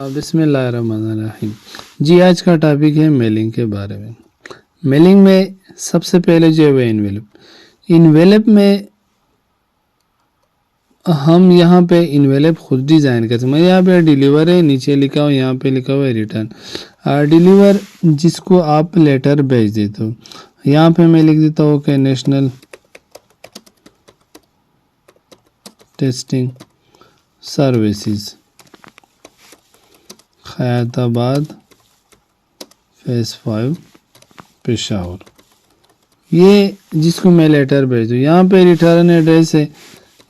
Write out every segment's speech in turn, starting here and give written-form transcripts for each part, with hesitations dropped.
बिस्मिल्लाहिर्रहमानिर्रहीम। जी, आज का टॉपिक है मेलिंग के बारे में। मेलिंग में सबसे पहले जो है वो इन्वेलप। इन्वेलप में हम यहाँ पे इन्वेलप खुद डिज़ाइन कर सकते हैं। यहाँ पे डिलीवर है, नीचे लिखा हुआ, यहाँ पे लिखा हुआ है रिटर्न। डिलीवर जिसको आप लेटर भेज देते हो, यहाँ पे मैं लिख देता हूँ कि national testing services Khairatabad face 5 Peshawar. ये जिसको मैं लेटर भेज दूँ, यहाँ पे रिटर्न एड्रेस है,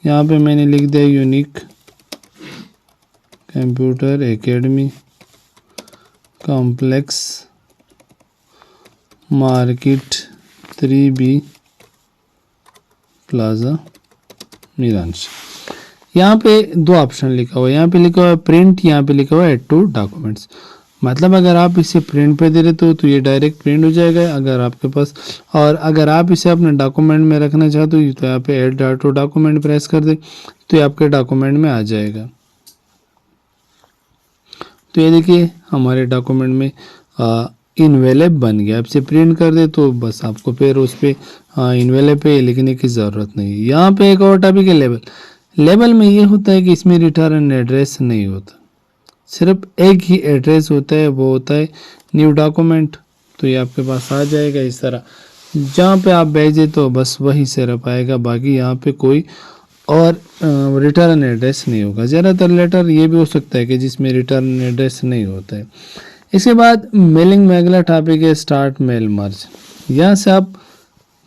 यहाँ पे मैंने लिख दिया unique computer academy complex market 3B plaza मीरांश। यहाँ पे दो ऑप्शन लिखा हुआ है, यहाँ पे लिखा हुआ है प्रिंट, यहाँ पे लिखा हुआ है ऐड टू डॉक्यूमेंट्स। मतलब अगर आप इसे प्रिंट पे दे रहे तो ये डायरेक्ट प्रिंट हो जाएगा अगर आपके पास, और अगर आप इसे अपने डॉक्यूमेंट में रखना चाहते हो तो यहाँ पे ऐड टू डॉक्यूमेंट प्रेस कर दे तो ये आपके डॉक्यूमेंट में आ जाएगा। तो ये देखिए हमारे डॉक्यूमेंट में इन्वेलप बन गया। आपसे प्रिंट कर दे तो बस आपको फिर उस पर इन्वेलप पे लिखने की ज़रूरत नहीं। यहाँ पे एक और टॉपिक है लेबल। लेबल में ये होता है कि इसमें रिटर्न एड्रेस नहीं होता, सिर्फ एक ही एड्रेस होता है, वो होता है न्यू डॉक्यूमेंट। तो ये आपके पास आ जाएगा इस तरह, जहाँ पे आप भेजे तो बस वही सिर्फ आएगा, बाकी यहाँ पे कोई और रिटर्न एड्रेस नहीं होगा। ज़्यादातर लेटर ये भी हो सकता है कि जिसमें रिटर्न एड्रेस नहीं होता है। इसके बाद मेलिंग में अगला टॉपिक है स्टार्ट मेल मर्ज। यहाँ से आप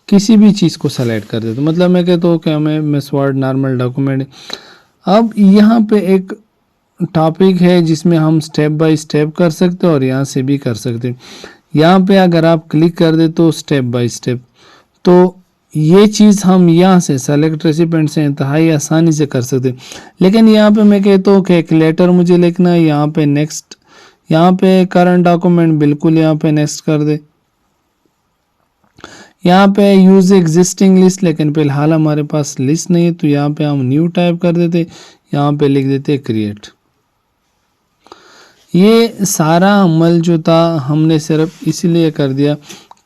किसी भी चीज़ को सेलेक्ट कर देते, मतलब मैं कहता हूँ कि हमें मिस वर्ड नॉर्मल डॉक्यूमेंट। अब यहाँ पे एक टॉपिक है जिसमें हम स्टेप बाय स्टेप कर सकते हैं और यहाँ से भी कर सकते हैं। यहाँ पे अगर आप क्लिक कर दे तो स्टेप बाय स्टेप, तो ये चीज़ हम यहाँ से सेलेक्ट रेसिपेंट से इंतहाई आसानी से कर सकते हैं। लेकिन यहाँ पे मैं कहता हूँ कि एक लेटर मुझे लिखना है, यहाँ पे नेक्स्ट, यहाँ पे करंट डॉक्यूमेंट बिल्कुल यहाँ पे नेक्स्ट कर दे। यहाँ पे यूज एग्जिस्टिंग लिस्ट, लेकिन फिलहाल हमारे पास लिस्ट नहीं है तो यहाँ पे हम न्यू टाइप कर देते, यहाँ पे लिख देते क्रिएट। ये सारा अमल जो था हमने सिर्फ इसलिए कर दिया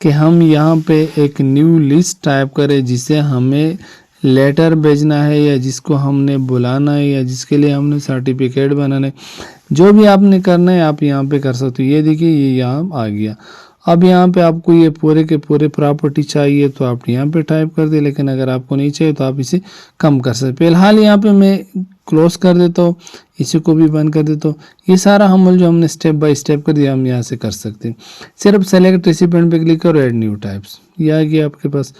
कि हम यहाँ पे एक न्यू लिस्ट टाइप करें जिसे हमें लेटर भेजना है या जिसको हमने बुलाना है या जिसके लिए हमने सर्टिफिकेट बनाना है। जो भी आपने करना है आप यहाँ पे कर सकते हो। ये देखिए ये यहाँ आ गया। अब यहाँ पे आपको ये पूरे के पूरे प्रॉपर्टी चाहिए तो आप यहाँ पे टाइप कर दे, लेकिन अगर आपको नहीं चाहिए तो आप इसे कम कर सकते। फिलहाल यहाँ पे मैं क्लोज कर देता हूँ, इसी को भी बंद कर देता हूँ। ये सारा हमल जो हमने स्टेप बाय स्टेप कर दिया हम यहाँ से कर सकते हैं। सिर्फ सेलेक्ट रेसिपेंट पे क्लिक करो, ऐड न्यू टाइप्स, ये आ गया आपके पास।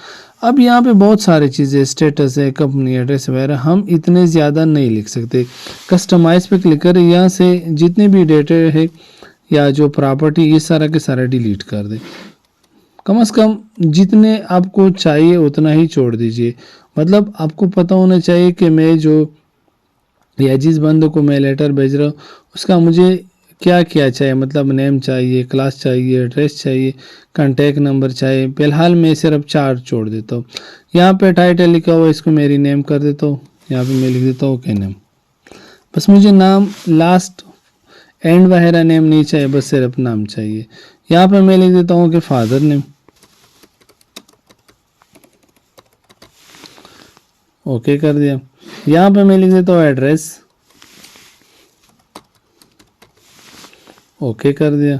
अब यहाँ पे बहुत सारी चीज़ें, स्टेटस है, कंपनी एड्रेस वगैरह, हम इतने ज़्यादा नहीं लिख सकते। कस्टमाइज पे क्लिक करें, यहाँ से जितने भी डेटा है या जो प्रॉपर्टी ये सारा के सारा डिलीट कर दे। कम से कम जितने आपको चाहिए उतना ही छोड़ दीजिए। मतलब आपको पता होना चाहिए कि मैं जो या जिस बंदे को मैं लेटर भेज रहा हूँ उसका मुझे क्या क्या चाहिए, मतलब नेम चाहिए, क्लास चाहिए, एड्रेस चाहिए, कॉन्टैक्ट नंबर चाहिए। फिलहाल मैं सिर्फ 4 छोड़ देता हूँ। यहाँ पे टाइटल लिखा हुआ है, इसको मैं रीनेम कर देता हूँ। यहाँ पे मैं लिख देता हूँ ओके नेम। बस मुझे नाम लास्ट एंड वगैरह नेम नहीं चाहिए, बस सिर्फ नाम चाहिए। यहाँ पे मैं लिख देता हूँ कि फादर नेम, ओके कर दिया। यहाँ पे मैं लिख देता हूँ एड्रेस, ओके कर दिया।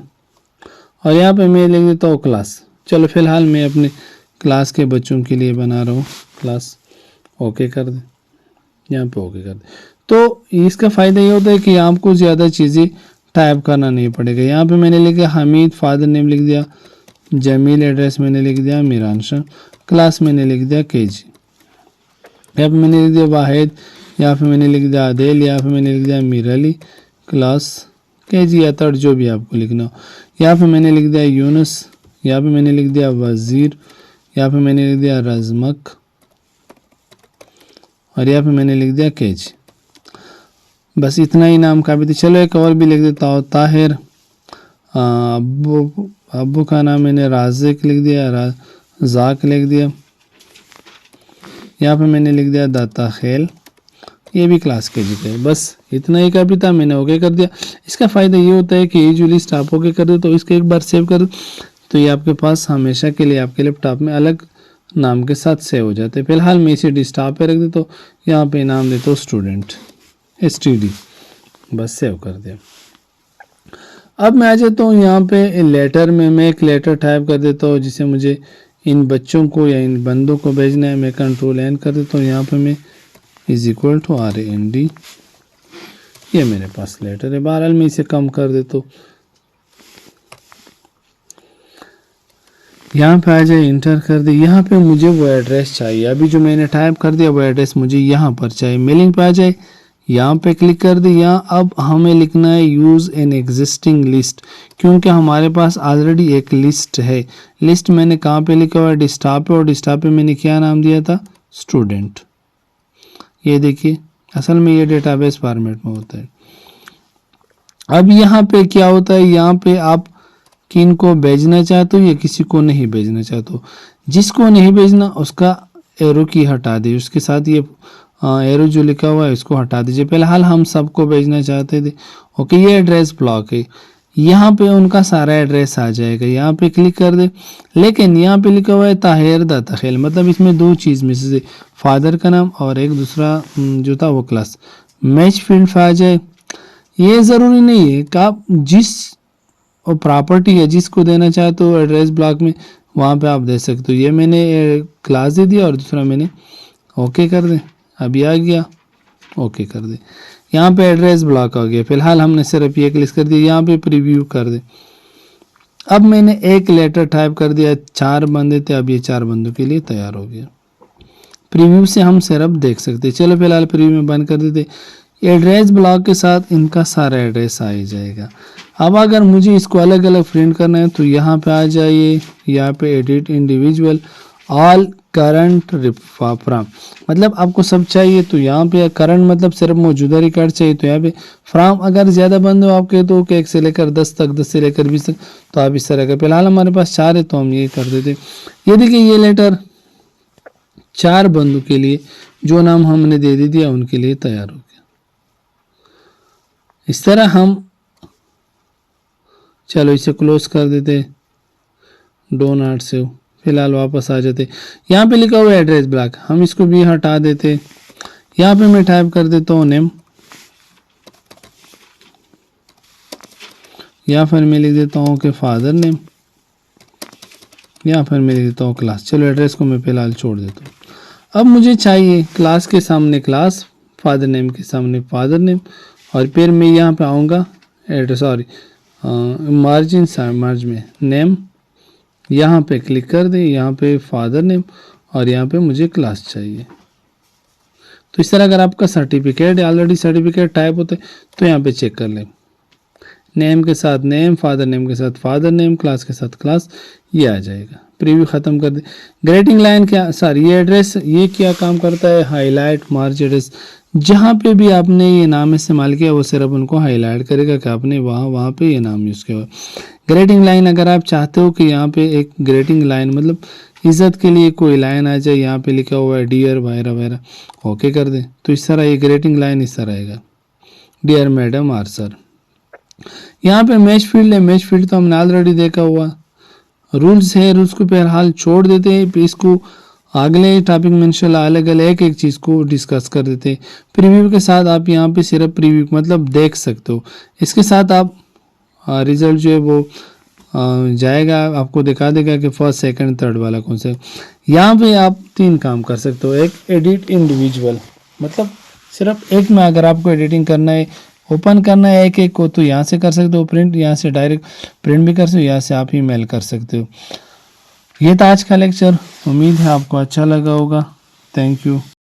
और यहाँ पे मैं लिख देता हूँ क्लास। चलो फिलहाल मैं अपने क्लास के बच्चों के लिए बना रहा हूँ क्लास, ओके कर दे, यहाँ पे ओके कर दे। तो इसका फ़ायदा ये होता है कि आपको ज़्यादा चीज़ें टाइप करना नहीं पड़ेगा। यहाँ पे मैंने लिखा हमीद, फादर नेम लिख दिया, जमील एड्रेस मैंने लिख दिया मीरांशा, क्लास मैंने लिख दिया केजी, यहाँ पे मैंने लिख दिया वाहिद, यहाँ पे मैंने लिख दिया आदिल, यहाँ पे मैंने लिख दिया मीर अली, क्लास केजी या थर्ड जो भी आपको लिखना हो। यहाँ पे मैंने लिख दिया यूनुस, यहाँ पे मैंने लिख दिया वज़ीर, यहाँ पे मैंने लिख दिया रज़मक, और यहाँ पे मैंने लिख दिया केजी। बस इतना ही नाम काफ़ी थी। चलो एक और भी लिख देता हूँ, ताहिर। अब्बू का नाम मैंने राज़िक लिख दिया, ज़ाक लिख दिया। यहाँ पे मैंने लिख दिया दाता खेल, ये भी क्लास के जी का है। बस इतना ही काफी था, मैंने ओके कर दिया। इसका फ़ायदा ये होता है कि ये जो लिस्ट आप ओके कर दो तो इसको एक बार सेव कर दो तो ये आपके पास हमेशा के लिए आपके लैपटॉप में अलग नाम के साथ सेव हो जाते हैं। फिलहाल मैं इसे डेस्कटॉप पे रख देता हूँ, यहाँ पे नाम देता हूँ स्टूडेंट STD, बस सेव कर दिया। अब मैं आ जाता हूँ यहाँ पे लेटर में, मैं एक लेटर टाइप कर देता हूँ जिसे मुझे इन बच्चों को या इन बंदों को भेजना है। मैं Ctrl+N कर देता हूँ, यहाँ पे मैं =RAND, ये मेरे पास लेटर है। बहरहाल मैं इसे कम कर देता हूँ, यहाँ पे आ जाए, इंटर कर दे। यहाँ पे मुझे वो एड्रेस चाहिए, अभी जो मैंने टाइप कर दिया वो एड्रेस मुझे यहाँ पर चाहिए। मेलिंग पे आ जाए, यहाँ पे क्लिक कर दे। यहाँ अब हमें लिखना है यूज़ एन एग्जिस्टिंग लिस्ट, क्योंकि हमारे पास ऑलरेडी एक लिस्ट है। लिस्ट मैंने कहाँ पे लिखा हुआ है, डेस्कटॉप पे, और डेस्कटॉप पे मैंने क्या नाम दिया था, स्टूडेंट। ये देखिए, असल में ये डेटाबेस फॉर्मेट में होता है। अब यहाँ पे क्या होता है, यहाँ पे आप किन को भेजना चाहते हो या किसी को नहीं भेजना चाहते हो। जिसको नहीं भेजना उसका एरो की हटा दीजिए, उसके साथ ये एरो जो लिखा हुआ है इसको हटा दीजिए। फिलहाल हम सबको भेजना चाहते थे। ओके, ये एड्रेस ब्लॉक है, यहाँ पे उनका सारा एड्रेस आ जाएगा। यहाँ पे क्लिक कर दे, लेकिन यहाँ पे लिखा हुआ है ताहिर द तखेल, मतलब इसमें दो चीज़ में से फादर का नाम और एक दूसरा जो था वो क्लास। मैच फील्ड पे आ जाए, ये ज़रूरी नहीं है कि आप जिस और प्रॉपर्टी है जिसको देना चाहते हो एड्रेस ब्लॉक में वहाँ पे आप दे सकते हो। ये मैंने क्लास दे दिया और दूसरा मैंने ओके कर दे, अभी आ गया, ओके कर दे। यहाँ पे एड्रेस ब्लॉक आ गया। फिलहाल हमने सिर्फ ये क्लिक कर दिया, यहाँ पे प्रीव्यू कर दे। अब मैंने एक लेटर टाइप कर दिया, 4 बंदे थे, अब ये 4 बंदों के लिए तैयार हो गया। प्रीव्यू से हम सिर्फ देख सकते। चलो फिलहाल प्रीव्यू में बंद कर देते। एड्रेस ब्लॉक के साथ इनका सारा एड्रेस आ ही जाएगा। अब अगर मुझे इसको अलग अलग प्रिंट करना है तो यहाँ पे आ जाइए, यहाँ पे edit individual all current from, मतलब आपको सब चाहिए तो यहाँ पे करंट मतलब सिर्फ मौजूदा रिकॉर्ड चाहिए तो यहाँ पे फ्रॉम। अगर ज़्यादा बंद हो आपके तो 1 से लेकर 10 तक, 10 से लेकर 20 तक, तो आप इस तरह का। फिलहाल हमारे पास 4 है तो हम ये कर देते। ये देखिए, ये लेटर 4 बंदों के लिए जो नाम हमने दे दिया उनके लिए तैयार हो गया। इस तरह हम, चलो इसे क्लोज कर देते, डो नॉट सेव। फिलहाल वापस आ जाते, यहाँ पे लिखा हुआ है एड्रेस ब्लॉक, हम इसको भी हटा देते। यहाँ पे मैं टाइप कर देता हूँ नेम, या फिर मैं लिख देता हूँ कि फादर नेम, या फिर मैं लिख देता हूँ क्लास। चलो एड्रेस को मैं फिलहाल छोड़ देता हूँ। अब मुझे चाहिए क्लास के सामने क्लास, फादर नेम के सामने फादर नेम, और फिर मैं यहाँ पे आऊँगा एड्रेस, सॉरी मार्जिन मार्ज में नेम, यहाँ पे क्लिक कर दे, यहाँ पे फादर नेम, और यहाँ पे मुझे क्लास चाहिए। तो इस तरह अगर आपका सर्टिफिकेट ऑलरेडी सर्टिफिकेट टाइप होते तो यहाँ पे चेक कर लें, नेम के साथ नेम, फादर नेम के साथ फादर नेम, क्लास के साथ क्लास, ये आ जाएगा। प्रीव्यू ख़त्म कर दे। ग्रेटिंग लाइन क्या, सॉरी ये एड्रेस ये क्या काम करता है, हाईलाइट मार्ज एड्रेस। जहाँ पे भी आपने ये नाम इस्तेमाल किया वो सिर्फ उनको हाईलाइट करेगा कि आपने वहाँ पे ये नाम यूज़ किया। ग्रेटिंग लाइन, अगर आप चाहते हो कि यहाँ पे एक ग्रेटिंग लाइन मतलब इज़्ज़त के लिए कोई लाइन आ जाए, यहाँ पे लिखा हुआ है डियर वगैरह वगैरह, ओके कर दे तो इस तरह ये ग्रेटिंग लाइन इस तरह आएगा, डियर मैडम आर सर। यहाँ पे मैच फील्ड है, मैच फील्ड तो हमने ऑलरेडी देखा हुआ। रूल्स है, रूल्स को फिलहाल छोड़ देते हैं, फिर इसको अगले टॉपिक में इंशाल्लाह अलग अलग एक एक चीज़ को डिस्कस कर देते हैं। प्रीव्यू के साथ आप यहाँ पे सिर्फ प्रीव्यू मतलब देख सकते हो, इसके साथ आप रिजल्ट जो है वो जाएगा, आपको दिखा देगा कि फर्स्ट सेकंड थर्ड वाला कौन सा है। यहाँ पे आप 3 काम कर सकते हो। एक एडिट इंडिविजुअल, मतलब सिर्फ एक में अगर आपको एडिटिंग करना है, ओपन करना है एक एक को, तो यहाँ से कर सकते हो प्रिंट, यहाँ से डायरेक्ट प्रिंट भी कर सकते हो, यहाँ से आप ईमेल कर सकते हो। ये था आज का लेक्चर, उम्मीद है आपको अच्छा लगा होगा। Thank you.